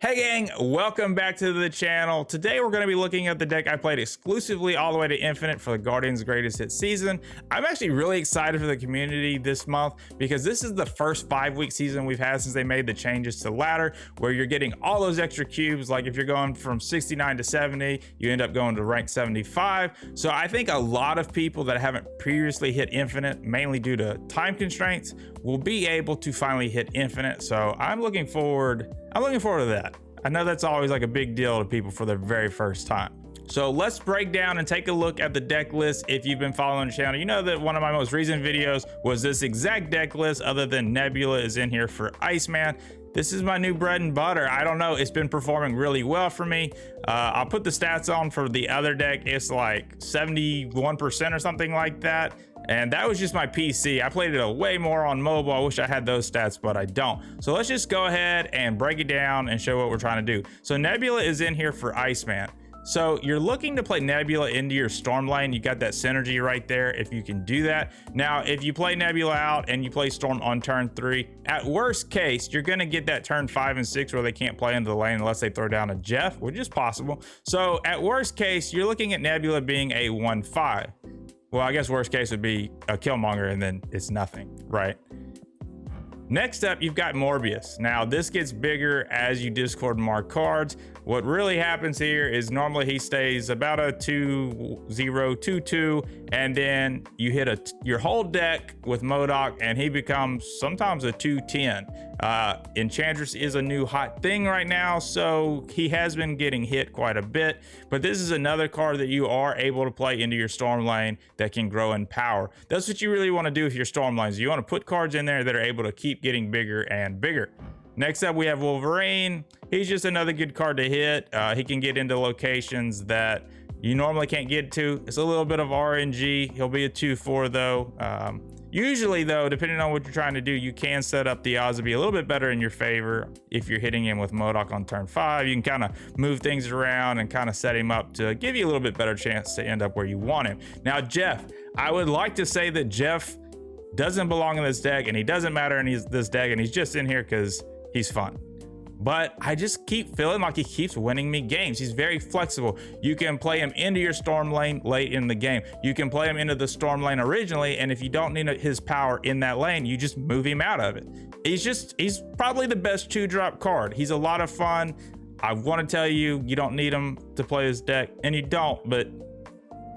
Hey gang, welcome back to the channel. Today we're going to be looking at the deck I played exclusively all the way to Infinite for the Guardians Greatest Hit season. I'm actually really excited for the community this month because this is the first 5-week season we've had since they made the changes to ladder, where you're getting all those extra cubes. Like if you're going from 69 to 70, you end up going to rank 75. So I think a lot of people that haven't previously hit Infinite, mainly due to time constraints, will be able to finally hit Infinite. So I'm looking forward to that. I know that's always like a big deal to people for their very first time. So let's break down and take a look at the deck list. If you've been following the channel, you know that one of my most recent videos was this exact deck list, other than Nebula is in here for Iceman. This is my new bread and butter. I don't know, it's been performing really well for me. I'll put the stats on for the other deck. It's like 71% or something like that. And that was just my PC. I played it a way more on mobile. I wish I had those stats, but I don't. So let's just go ahead and break it down and show what we're trying to do. So Nebula is in here for Iceman. So you're looking to play Nebula into your Storm lane. You got that synergy right there if you can do that. Now, if you play Nebula out and you play Storm on turn 3, at worst case, you're gonna get that turn 5 and 6 where they can't play into the lane unless they throw down a Jeff, which is possible. So at worst case, you're looking at Nebula being a 1-5. Well, I guess worst case would be a Killmonger and then it's nothing, right? Next up, you've got Morbius. Now, this gets bigger as you discard more cards. What really happens here is normally he stays about a 2-0, 2-2, and then you hit your whole deck with M.O.D.O.K, and he becomes sometimes a 2-10. Enchantress is a new hot thing right now, so he has been getting hit quite a bit, but this is another card that you are able to play into your Storm lane that can grow in power. That's what you really want to do with your Storm lanes. You want to put cards in there that are able to keep getting bigger and bigger. Next up, we have Wolverine. He's just another good card to hit. He can get into locations that you normally can't get to. It's a little bit of RNG. He'll be a 2-4 though. Usually though, depending on what you're trying to do, you can set up the odds to be a little bit better in your favor. If you're hitting him with M.O.D.O.K on turn 5, you can kind of move things around and kind of set him up to give you a little bit better chance to end up where you want him. Now, Jeff, I would like to say that Jeff doesn't belong in this deck and he doesn't matter in this deck and he's just in here because he's fun. But I just keep feeling like he keeps winning me games. He's very flexible. You can play him into your Storm lane late in the game. You can play him into the Storm lane originally, and if you don't need his power in that lane, you just move him out of it. He's probably the best 2-drop card. He's a lot of fun. I want to tell you, you don't need him to play his deck, and you don't, but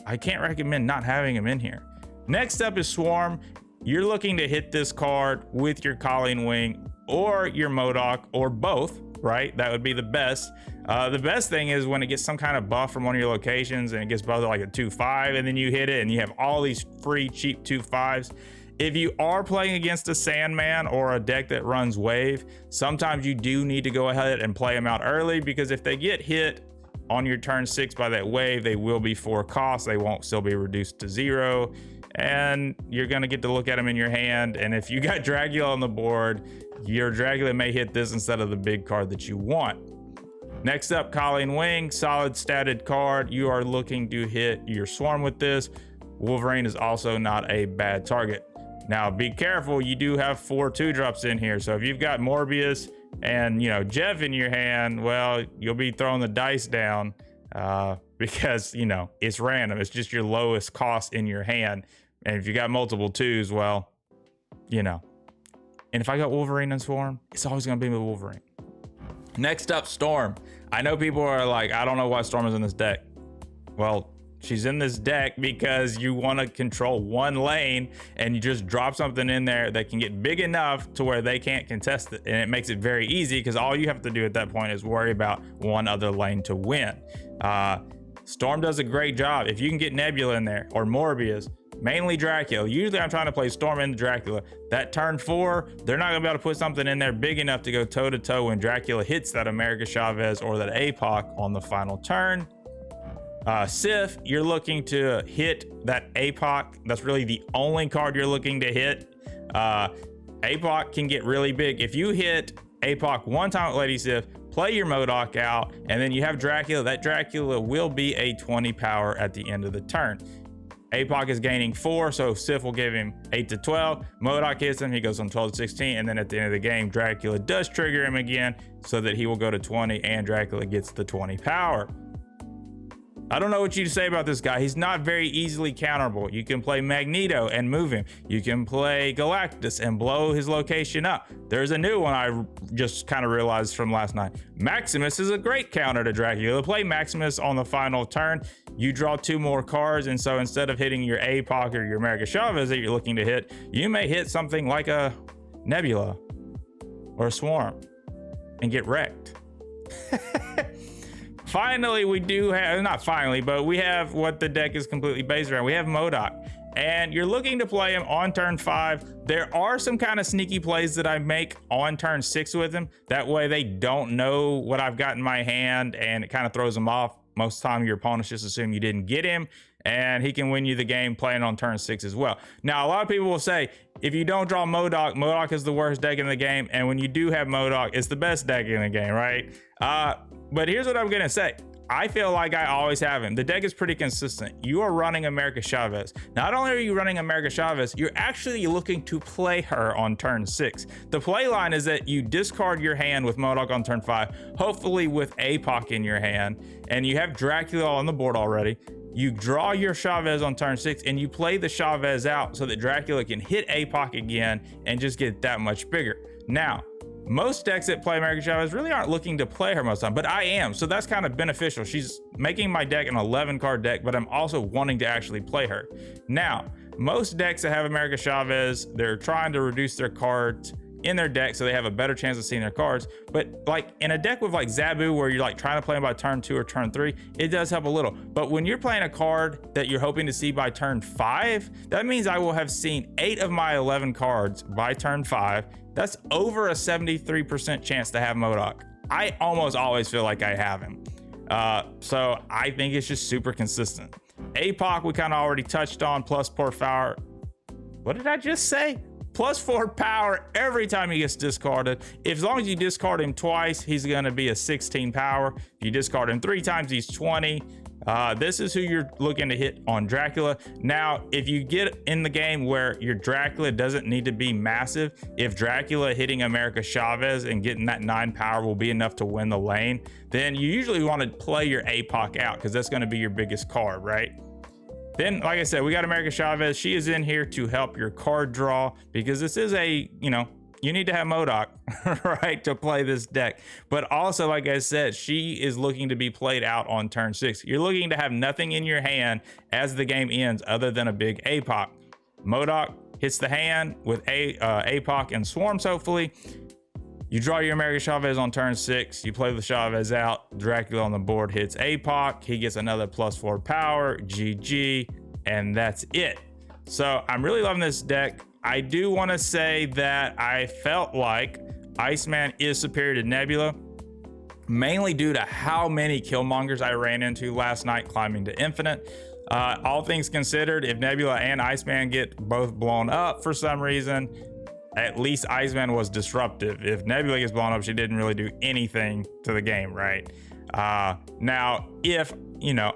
I can't recommend not having him in here. Next up is Swarm. You're looking to hit this card with your Colleen Wing or your M.O.D.O.K, or both, right? That would be the best. The best thing is when it gets some kind of buff from one of your locations and it gets buffed like a 2-5, and then you hit it and you have all these free cheap 2-5s. If you are playing against a Sandman or a deck that runs Wave, sometimes you do need to go ahead and play them out early, because if they get hit on your turn 6 by that Wave, they will be 4 costs. They won't still be reduced to 0. And you're gonna get to look at them in your hand, and if you got Dracula on the board, your Dracula may hit this instead of the big card that you want. Next up, Colleen Wing, solid statted card. You are looking to hit your Swarm with this. Wolverine is also not a bad target. Now be careful, you do have 4 2-drops in here, so if you've got Morbius and Jeff in your hand, well, you'll be throwing the dice down because it's random. It's just your lowest cost in your hand. And if you got multiple 2s, well, And if I got Wolverine and Swarm, it's always gonna be with Wolverine. Next up, Storm. I know people are like, I don't know why Storm is in this deck. Well, she's in this deck because you want to control one lane and you just drop something in there that can get big enough to where they can't contest it. And it makes it very easy because all you have to do at that point is worry about one other lane to win. Storm does a great job. If you can get Nebula in there or Morbius, mainly Dracula. Usually I'm trying to play Storm into Dracula. That turn 4, they're not gonna be able to put something in there big enough to go toe to toe when Dracula hits that America Chavez or that M.O.D.O.K on the final turn. Sif, you're looking to hit that M.O.D.O.K. That's really the only card you're looking to hit. M.O.D.O.K can get really big. If you hit M.O.D.O.K one time with Lady Sif, play your M.O.D.O.K out, and then you have Dracula. That Dracula will be a 20 power at the end of the turn. APOC is gaining 4, so Sif will give him 8 to 12. M.O.D.O.K hits him, he goes on 12 to 16, and then at the end of the game, Dracula does trigger him again so that he will go to 20, and Dracula gets the 20 power. I don't know what you say about this guy. He's not very easily counterable. You can play Magneto and move him. You can play Galactus and blow his location up. There's a new one I just kind of realized from last night. Maximus is a great counter to Dracula. Play Maximus on the final turn. You draw 2 more cards, and so instead of hitting your APOC or your America Chavez that you're looking to hit, you may hit something like a Nebula or a Swarm and get wrecked. Finally, we do have, not finally, but we have what the deck is completely based around. We have M.O.D.O.K, and you're looking to play him on turn 5. There are some kind of sneaky plays that I make on turn 6 with him. That way they don't know what I've got in my hand, and it kind of throws them off. Most of the time, your opponents just assume you didn't get him, and he can win you the game playing on turn 6 as well. Now, a lot of people will say, if you don't draw M.O.D.O.K, M.O.D.O.K is the worst deck in the game, and when you do have M.O.D.O.K, it's the best deck in the game, right? But here's what I'm gonna say. I feel like I always have him. The deck is pretty consistent. You are running America Chavez. Not only are you running America Chavez, you're actually looking to play her on turn 6. The play line is that you discard your hand with M.O.D.O.K on turn 5, hopefully with APOC in your hand, and you have Dracula on the board already. You draw your Chavez on turn 6, and you play the Chavez out so that Dracula can hit APOC again and just get that much bigger. Now, most decks that play America Chavez really aren't looking to play her most of the time, but I am, so that's kind of beneficial. She's making my deck an 11 card deck, but I'm also wanting to actually play her. Now, most decks that have America Chavez, they're trying to reduce their cards in their deck so they have a better chance of seeing their cards. But like in a deck with like Zabu, where you're like trying to play them by turn 2 or turn 3, it does help a little. But when you're playing a card that you're hoping to see by turn 5, that means I will have seen 8 of my 11 cards by turn 5. That's over a 73% chance to have M.O.D.O.K. I almost always feel like I have him. So I think it's just super consistent. APOC, we kind of already touched on, plus 4 power. What did I just say? Plus 4 power every time he gets discarded. As long as you discard him twice, he's going to be a 16 power. If you discard him 3 times, he's 20. This is who you're looking to hit on Dracula. Now, if you get in the game where your Dracula doesn't need to be massive, if Dracula hitting America Chavez and getting that 9 power will be enough to win the lane, then you usually want to play your APOC out because that's going to be your biggest card, right? Then, like I said, we got America Chavez. She is in here to help your card draw because this is a, you need to have M.O.D.O.K, right, to play this deck. But also, like I said, she is looking to be played out on turn 6. You're looking to have nothing in your hand as the game ends other than a big APOC. M.O.D.O.K hits the hand with APOC and Swarms, hopefully. You draw your America Chavez on turn 6. You play the Chavez out. Dracula on the board hits APOC. He gets another plus 4 power. GG. And that's it. So I'm really loving this deck. I do want to say that I felt like Iceman is superior to Nebula, mainly due to how many Killmongers I ran into last night climbing to Infinite. All things considered, if Nebula and Iceman get both blown up for some reason, at least Iceman was disruptive. If Nebula gets blown up, she didn't really do anything to the game, right? Now, if,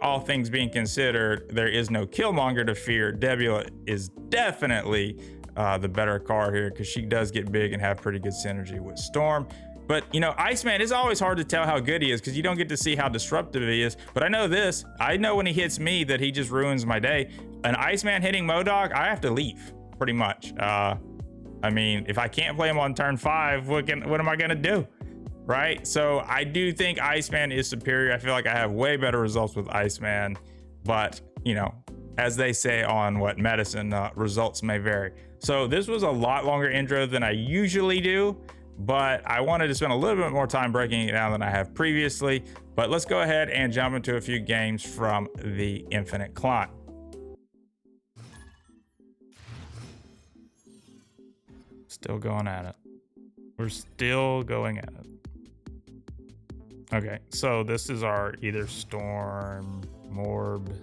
all things being considered, there is no Killmonger to fear, Nebula is definitely the better card here because she does get big and have pretty good synergy with Storm. But, Iceman, is always hard to tell how good he is because you don't get to see how disruptive he is. But I know this. I know when he hits me that he just ruins my day. An Iceman hitting M.O.D.O.K, I have to leave, pretty much. I mean, if I can't play him on turn 5, what am I going to do? Right? So I do think Iceman is superior. I feel like I have way better results with Iceman. But, as they say on medicine, results may vary. So this was a lot longer intro than I usually do, but I wanted to spend a little bit more time breaking it down than I have previously. But let's go ahead and jump into a few games from the Infinite Climb. Still going at it. We're still going at it. Okay, so this is our either Storm, Morb.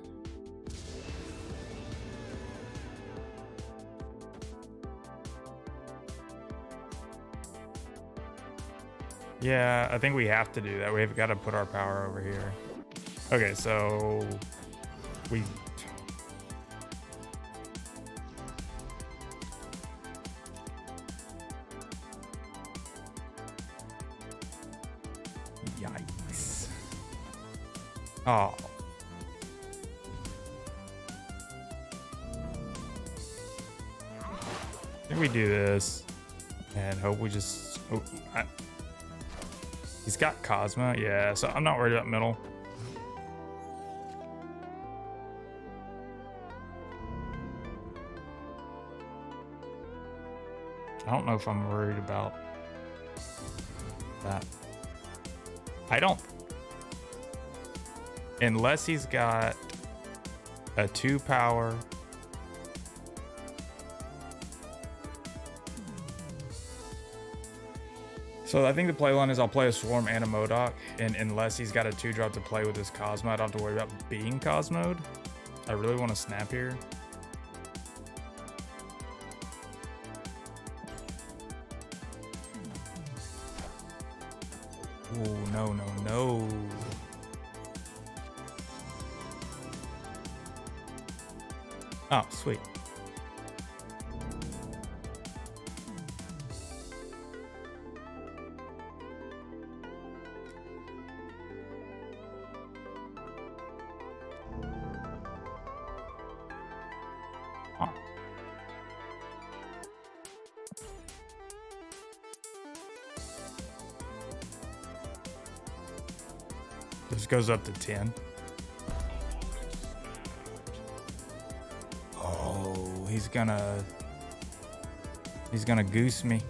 Yeah, I think we have to do that. We've got to put our power over here. Okay, so Yikes. Oh. I think we do this and hope we just... Oh, he's got Cosmo. Yeah, so I'm not worried about middle. I don't know if I'm worried about that. I don't. Unless he's got a 2 power. So I think the play line is I'll play a Swarm and a M.O.D.O.K. And unless he's got a 2-drop to play with his Cosmo, I don't have to worry about being Cosmoed. I really want to snap here. Oh, no, no, no. Oh, sweet. Huh. This goes up to 10. Oh, he's gonna goose me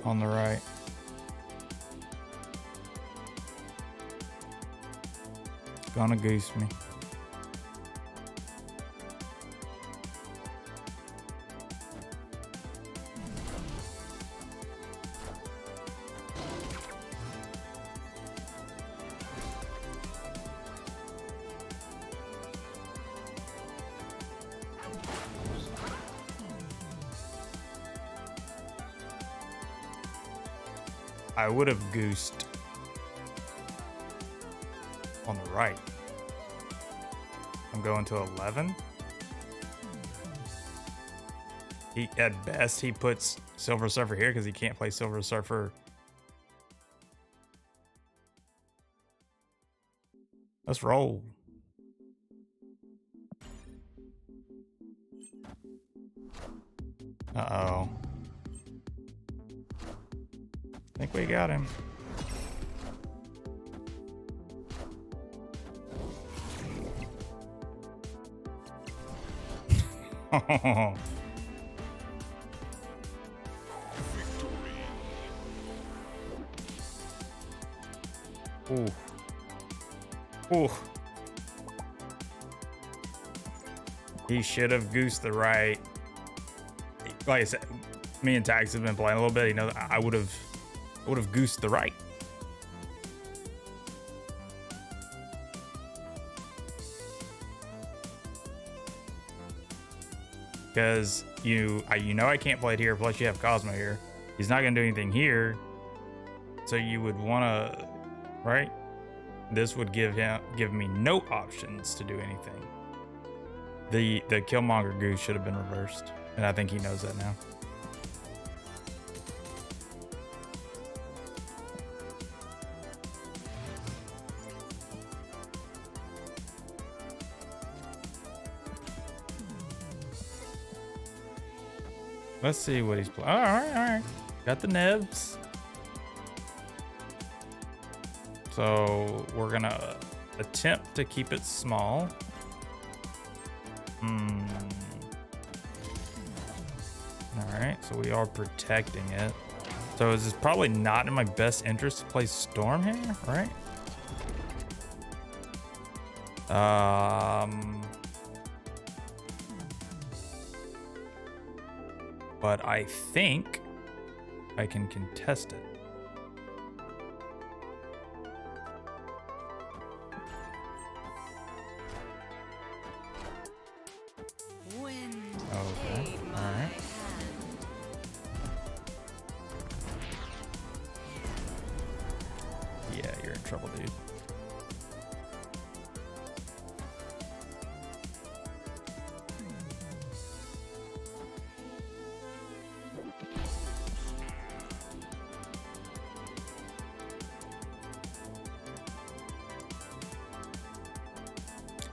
on the right. Gonna goose me. I would have goosed on the right. I'm going to 11. He, at best, he puts Silver Surfer here because he can't play Silver Surfer. Let's roll. Uh-oh. I think we got him. Ooh. Ooh. He should have goosed the right. Like I said, me and Tax have been playing a little bit. You know, I would have goosed the right. Because you know I can't play it here. Plus you have Cosmo here. He's not gonna do anything here. So you would wanna, right? This would give me no options to do anything. The Killmonger goose should have been reversed, and I think he knows that now. Let's see what he's playing. All right. Got the Nebs. So we're gonna attempt to keep it small. All right, so we are protecting it. So is this probably not in my best interest to play Storm here, right? But I think I can contest it. Okay, all right. Yeah, you're in trouble, dude.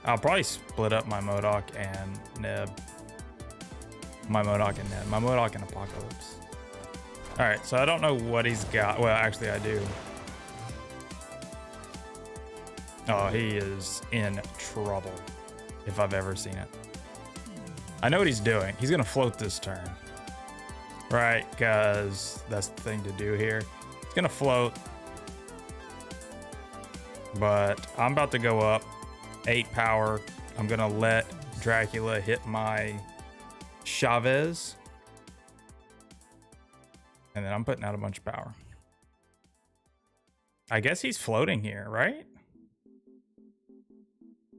I'll probably split up my M.O.D.O.K and Neb. My M.O.D.O.K and Neb. My M.O.D.O.K and Apocalypse. All right, so I don't know what he's got. Well, actually I do. Oh, he is in trouble if I've ever seen it. I know what he's doing. He's gonna float this turn. Right, because that's the thing to do here. He's gonna float. But I'm about to go up 8 power. I'm gonna let Dracula hit my Chavez. And then I'm putting out a bunch of power. I guess he's floating here, right?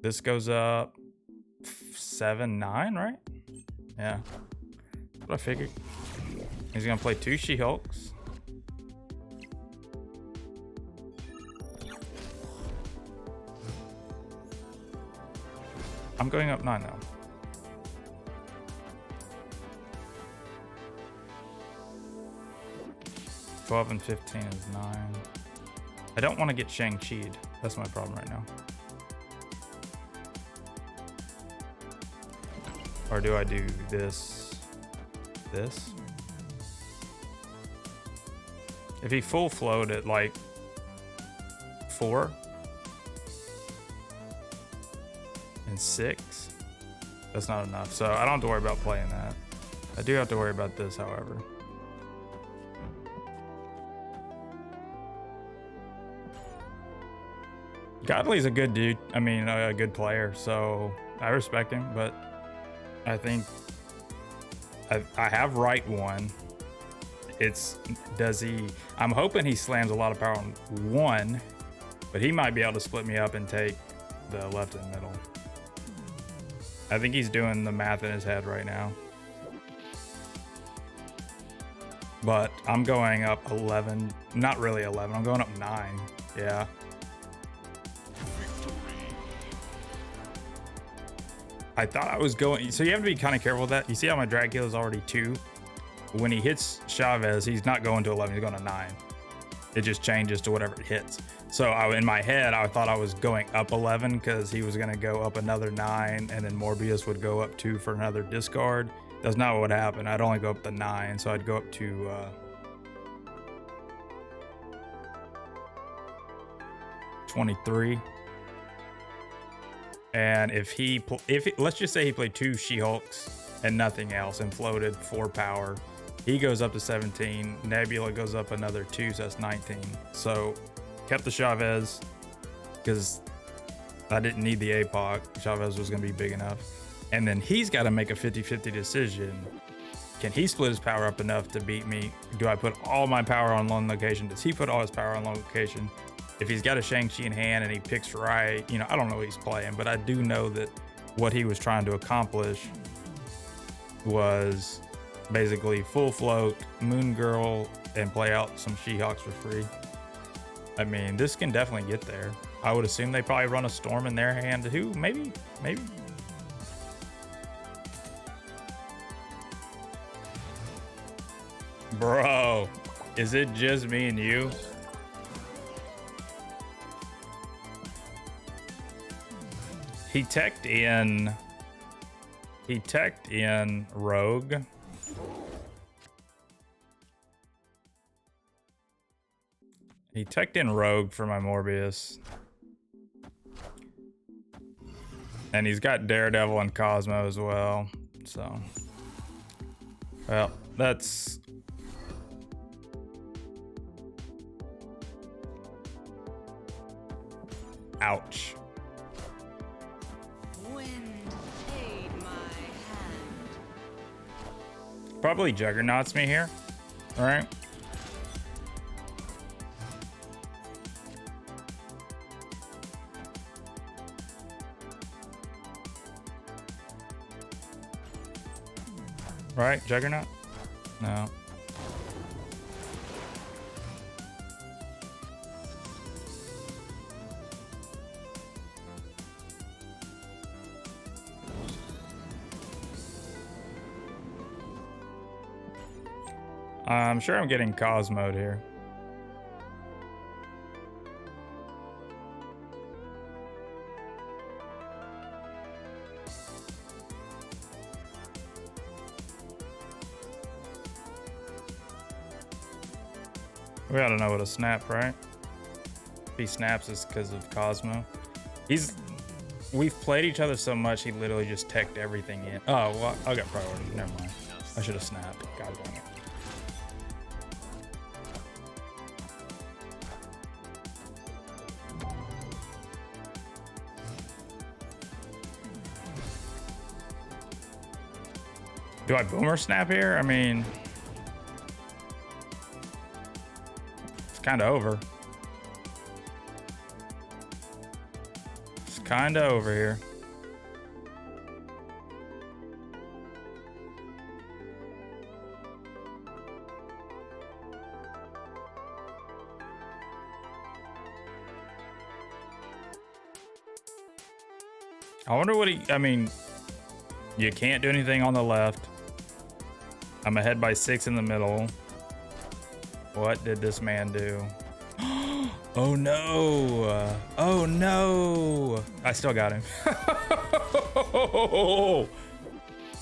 This goes up 7, 9, right? Yeah. That's what I figured. He's gonna play 2 She-Hulks. I'm going up 9 now. $12 and 15 is 9. I don't want to get Shang-Chi'd. That's my problem right now. Or do I do this? This? If he full float at like 4 and 6, that's not enough. So I don't have to worry about playing that. I do have to worry about this, however. Godly's a good dude. I mean, a good player, so I respect him, but I think I have right one. Does he? I'm hoping he slams a lot of power on 1, but he might be able to split me up and take the left and middle. I think he's doing the math in his head right now. But I'm going up 11, not really 11, I'm going up 9, yeah. I thought I was going, so you have to be kind of careful with that. You see how my Dracula is already 2? When he hits Chavez, he's not going to 11, he's going to 9. It just changes to whatever it hits. So in my head, I thought I was going up 11 because he was going to go up another 9, and then Morbius would go up 2 for another discard. That's not what happened. I'd only go up to 9, so I'd go up to 23. And if let's just say he played 2 She-Hulks and nothing else and floated 4 power, he goes up to 17. Nebula goes up another 2, so that's 19. So kept the Chavez because I didn't need the APOC. Chavez was going to be big enough. And then he's got to make a 50-50 decision. Can he split his power up enough to beat me? Do I put all my power on one location? Does he put all his power on one location? If he's got a Shang-Chi in hand and he picks right, you know, I don't know what he's playing, but I do know that what he was trying to accomplish was basically full float, Moon Girl, and play out some She-Hulks for free. I mean, this can definitely get there. I would assume they probably run a Storm in their hand too. Maybe. Bro, is it just me and you? He teched in Rogue. He teched in Rogue for my Morbius. And he's got Daredevil and Cosmo as well. So, well, that's... Ouch. Probably Juggernauts me here, all right? Right, Juggernaut? No. I'm sure I'm getting Cosmo here. We gotta know what a snap, right? If he snaps, it's because of Cosmo. We've played each other so much, he literally just teched everything in. Oh, well, I got priority. Never mind. I should have snapped. God dang it. Do I boomer snap here? I mean, it's kind of over. It's kind of over here. I wonder what I mean, you can't do anything on the left. I'm ahead by 6 in the middle. What did this man do? Oh no. Oh no. I still got him.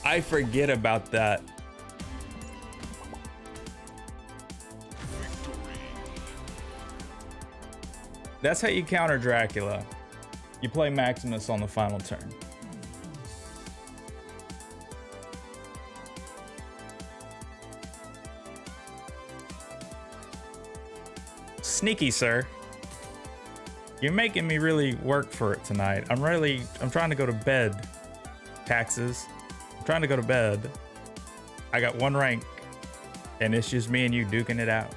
I forget about that. That's how you counter Dracula. You play Maximus on the final turn. Sneaky, sir. You're making me really work for it tonight. I'm trying to go to bed. Taxes. I'm trying to go to bed. I got 1 rank, and it's just me and you duking it out.